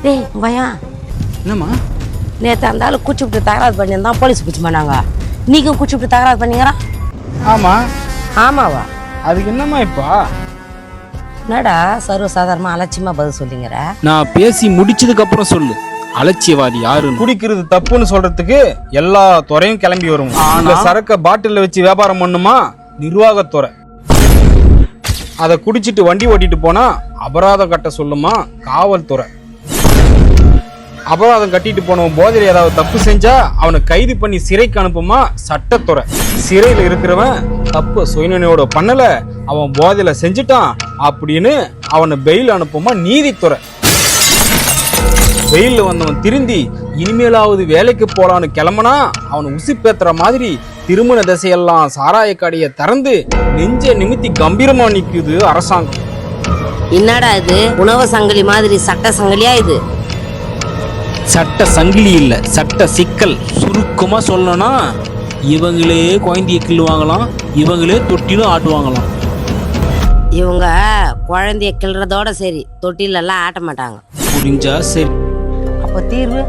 டேய் பயா என்னம்மா? நேற்று அந்த ஆள் குச்சிப்பிட்டு தகராறு பண்ணியிருந்தான், போலீஸ் பிடிச்சி பண்ணாங்க. நீக்கும் குச்சிப்பிட்டு தகராறு பண்ணீங்களா? ஆமா. ஆமாவா? அதுக்கு என்னம்மா இப்போ? என்னடா சர்வசாதாரணமாக அலட்சியமாக பதில் சொல்லிங்கிற? நான் பேசி முடிச்சதுக்கு அப்புறம் சொல்லு. அலட்சியவாதி யாரு? குடிக்கிறது தப்புன்னு சொல்றதுக்கு எல்லா துறையும் கிளம்பி வரும். இந்த சரக்க பாட்டில வச்சு வியாபாரம் பண்ணுமா நிர்வாகத்துறை. அதை குடிச்சிட்டு வண்டி ஓட்டிட்டு போனா அபராதம் கட்ட சொல்லுமா காவல்துறை. அபராதம் கட்டிட்டு போனவன் போதையில ஏதாவது தப்பு செஞ்சா அவனை கைது பண்ணி சிறைக்கு அனுப்புமா சட்டத்துறை. சிறையில இருக்கிறவன் தப்பு சுயநினைவோட பண்ணல, அவன் போதையில செஞ்சுட்டான் அப்படின்னு அவனை பெயில் அனுப்புமா நீதித்துறை. வெயில்ல வந்தவன் திருந்தி இனிமேலாவது வேலைக்கு போலான்னு கிளம்புனா அவனை உசிப்பேத்துற மாதிரி திருமண திசையெல்லாம் சாராய கடையை திறந்து நெஞ்ச நிமித்தி கம்பீரமா நிக்குது அரசாங்கம். என்னடா இது உணவு சங்கிலி மாதிரி சட்ட சங்கிலியா? இது சட்ட சங்கிலி இல்ல, சட்ட சிக்கல். சுருக்கமா சொல்லணும்னா இவங்களே குழந்தைய கிள்ளுவாங்களாம், இவங்களே தொட்டிலும் ஆட்டுவாங்களாம். இவங்க குழந்தைய கிள்றதோட சரி, தொட்டிலெல்லாம் ஆட்ட மாட்டாங்க. புரிஞ்சா சரி. அப்போ தீர்வு